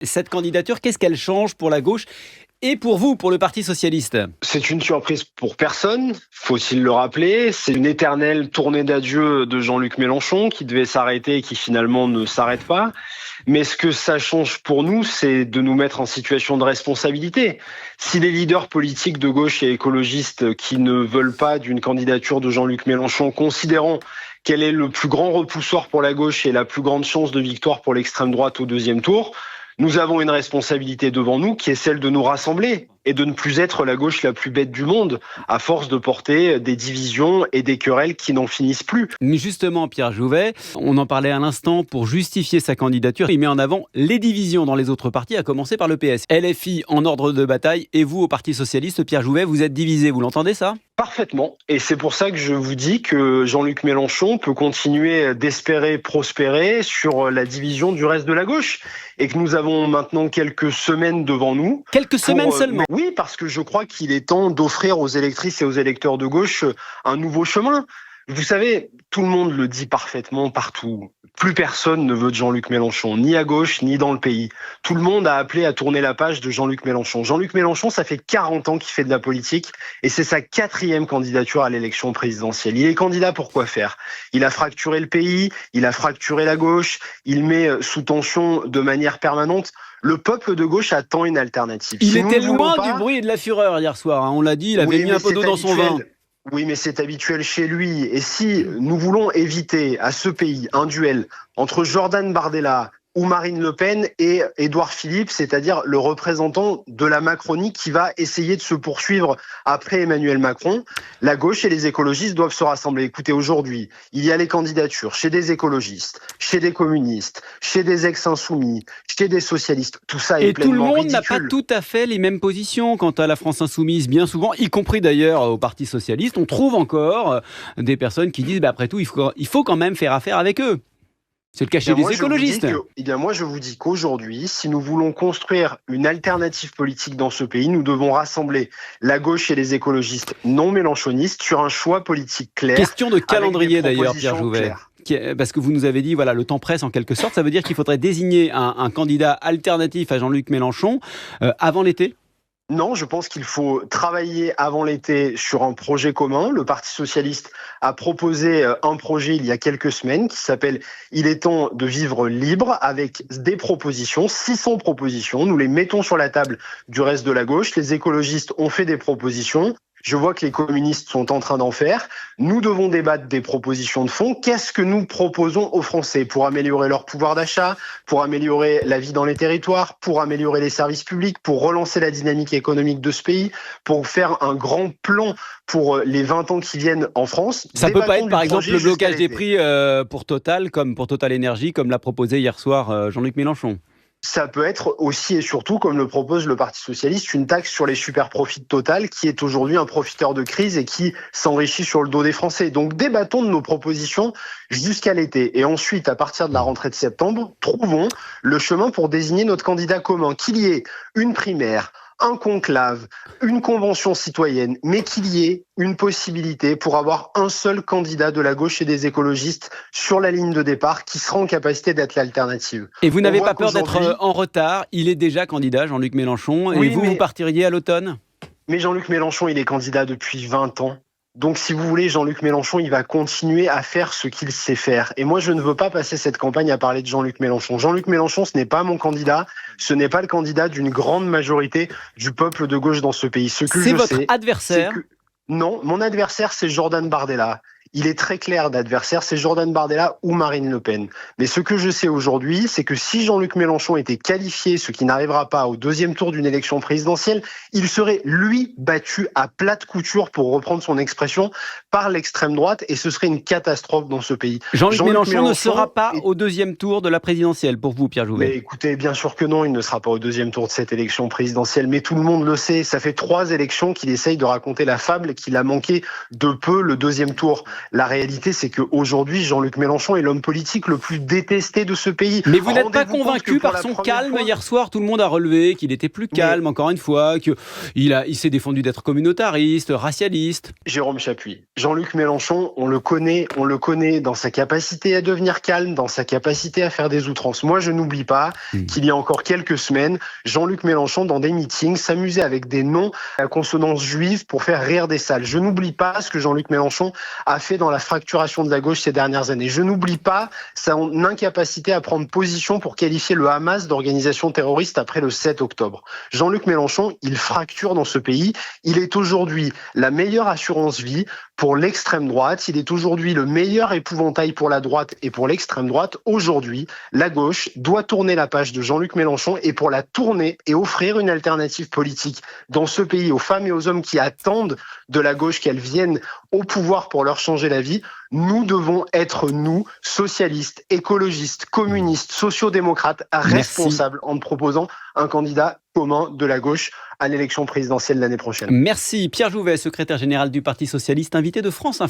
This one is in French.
Cette candidature, qu'est-ce qu'elle change pour la gauche et pour vous, pour le Parti socialiste? C'est une surprise pour personne, faut-il le rappeler. C'est une éternelle tournée d'adieu de Jean-Luc Mélenchon qui devait s'arrêter et qui finalement ne s'arrête pas. Mais ce que ça change pour nous, c'est de nous mettre en situation de responsabilité. Si les leaders politiques de gauche et écologistes qui ne veulent pas d'une candidature de Jean-Luc Mélenchon, considérant quel est le plus grand repoussoir pour la gauche et la plus grande chance de victoire pour l'extrême droite au deuxième tour, nous avons une responsabilité devant nous qui est celle de nous rassembler et de ne plus être la gauche la plus bête du monde à force de porter des divisions et des querelles qui n'en finissent plus. Mais justement, Pierre Jouvet, on en parlait à l'instant, pour justifier sa candidature, il met en avant les divisions dans les autres partis, à commencer par le PS. LFI en ordre de bataille et vous, au Parti socialiste, Pierre Jouvet, vous êtes divisé, vous l'entendez ça ? Parfaitement. Et c'est pour ça que je vous dis que Jean-Luc Mélenchon peut continuer d'espérer prospérer sur la division du reste de la gauche. Et que nous avons maintenant quelques semaines devant nous. Quelques semaines seulement ? Oui, parce que je crois qu'il est temps d'offrir aux électrices et aux électeurs de gauche un nouveau chemin. Vous savez, tout le monde le dit parfaitement partout. Plus personne ne veut de Jean-Luc Mélenchon, ni à gauche, ni dans le pays. Tout le monde a appelé à tourner la page de Jean-Luc Mélenchon. Jean-Luc Mélenchon, ça fait 40 ans qu'il fait de la politique et c'est sa 4e candidature à l'élection présidentielle. Il est candidat pour quoi faire ? Il a fracturé le pays, il a fracturé la gauche, il met sous tension de manière permanente. Le peuple de gauche attend une alternative. Il était loin du bruit et de la fureur hier soir, hein. On l'a dit, il avait mis un peu d'eau dans son vin. Oui, mais c'est habituel chez lui. Et si nous voulons éviter à ce pays un duel entre Jordan Bardella ou Marine Le Pen et Édouard Philippe, c'est-à-dire le représentant de la Macronie qui va essayer de se poursuivre après Emmanuel Macron, la gauche et les écologistes doivent se rassembler. Écoutez, aujourd'hui, il y a les candidatures chez des écologistes, chez des communistes, chez des ex-insoumis, chez des socialistes. Tout ça est pleinement ridicule. Et tout le monde n'a pas tout à fait les mêmes positions quant à la France insoumise. Bien souvent, y compris d'ailleurs au Parti socialiste, on trouve encore des personnes qui disent après tout, il faut quand même faire affaire avec eux. C'est le cas chez les écologistes. Moi, je vous dis qu'aujourd'hui, si nous voulons construire une alternative politique dans ce pays, nous devons rassembler la gauche et les écologistes non mélenchonistes sur un choix politique clair. Question de calendrier d'ailleurs, Pierre Jouvet. Parce que vous nous avez dit, voilà, le temps presse en quelque sorte. Ça veut dire qu'il faudrait désigner un candidat alternatif à Jean-Luc Mélenchon avant l'été ? Non, je pense qu'il faut travailler avant l'été sur un projet commun. Le Parti socialiste a proposé un projet il y a quelques semaines qui s'appelle « Il est temps de vivre libre » avec des propositions, 600 propositions. Nous les mettons sur la table du reste de la gauche. Les écologistes ont fait des propositions. Je vois que les communistes sont en train d'en faire. Nous devons débattre des propositions de fond. Qu'est-ce que nous proposons aux Français pour améliorer leur pouvoir d'achat, pour améliorer la vie dans les territoires, pour améliorer les services publics, pour relancer la dynamique économique de ce pays, pour faire un grand plan pour les 20 ans qui viennent en France. Ça ne peut pas être par exemple le blocage des prix pour Total, comme pour Total Énergie, comme l'a proposé hier soir Jean-Luc Mélenchon. Ça peut être aussi et surtout, comme le propose le Parti socialiste, une taxe sur les super profits de Total, qui est aujourd'hui un profiteur de crise et qui s'enrichit sur le dos des Français. Donc débattons de nos propositions jusqu'à l'été. Et ensuite, à partir de la rentrée de septembre, trouvons le chemin pour désigner notre candidat commun. Qu'il y ait une primaire, un conclave, une convention citoyenne, mais qu'il y ait une possibilité pour avoir un seul candidat de la gauche et des écologistes sur la ligne de départ qui sera en capacité d'être l'alternative. Et vous n'avez pas peur d'être en retard ? Il est déjà candidat, Jean-Luc Mélenchon, et vous partiriez à l'automne ? Mais Jean-Luc Mélenchon, il est candidat depuis 20 ans. Donc, si vous voulez, Jean-Luc Mélenchon, il va continuer à faire ce qu'il sait faire. Et moi, je ne veux pas passer cette campagne à parler de Jean-Luc Mélenchon. Jean-Luc Mélenchon, ce n'est pas mon candidat. Ce n'est pas le candidat d'une grande majorité du peuple de gauche dans ce pays. C'est votre adversaire ? Non, mon adversaire, c'est Jordan Bardella. Il est très clair d'adversaire, c'est Jordan Bardella ou Marine Le Pen. Mais ce que je sais aujourd'hui, c'est que si Jean-Luc Mélenchon était qualifié, ce qui n'arrivera pas au deuxième tour d'une élection présidentielle, il serait, lui, battu à plate couture, pour reprendre son expression, par l'extrême droite, et ce serait une catastrophe dans ce pays. Jean-Luc Mélenchon ne sera pas au deuxième tour de la présidentielle, pour vous, Pierre Jouvet ? Mais écoutez, bien sûr que non, il ne sera pas au deuxième tour de cette élection présidentielle, mais tout le monde le sait. Ça fait 3 élections qu'il essaye de raconter la fable qu'il a manqué de peu le deuxième tour. La réalité, c'est qu'aujourd'hui, Jean-Luc Mélenchon est l'homme politique le plus détesté de ce pays. Mais vous n'êtes pas Rendez-vous compte convaincu que pour par la son première calme fois- hier soir? Tout le monde a relevé qu'il était plus calme, encore une fois, qu'il s'est défendu d'être communautariste, racialiste. Jérôme Chapuis. Jean-Luc Mélenchon, on le connaît dans sa capacité à devenir calme, dans sa capacité à faire des outrances. Moi, je n'oublie pas qu'il y a encore quelques semaines, Jean-Luc Mélenchon, dans des meetings, s'amusait avec des noms à consonance juive pour faire rire des salles. Je n'oublie pas ce que Jean-Luc Mélenchon a fait dans la fracturation de la gauche ces dernières années. Je n'oublie pas son incapacité à prendre position pour qualifier le Hamas d'organisation terroriste après le 7 octobre. Jean-Luc Mélenchon, il fracture dans ce pays. Il est aujourd'hui la meilleure assurance vie pour l'extrême droite. Il est aujourd'hui le meilleur épouvantail pour la droite et pour l'extrême droite. Aujourd'hui, la gauche doit tourner la page de Jean-Luc Mélenchon et pour la tourner et offrir une alternative politique dans ce pays aux femmes et aux hommes qui attendent de la gauche qu'elle vienne au pouvoir pour leur changer la vie, nous devons être, nous, socialistes, écologistes, communistes, sociodémocrates, responsables en proposant un candidat commun de la gauche à l'élection présidentielle l'année prochaine. Merci. Pierre Jouvet, secrétaire général du Parti socialiste, invité de France Info.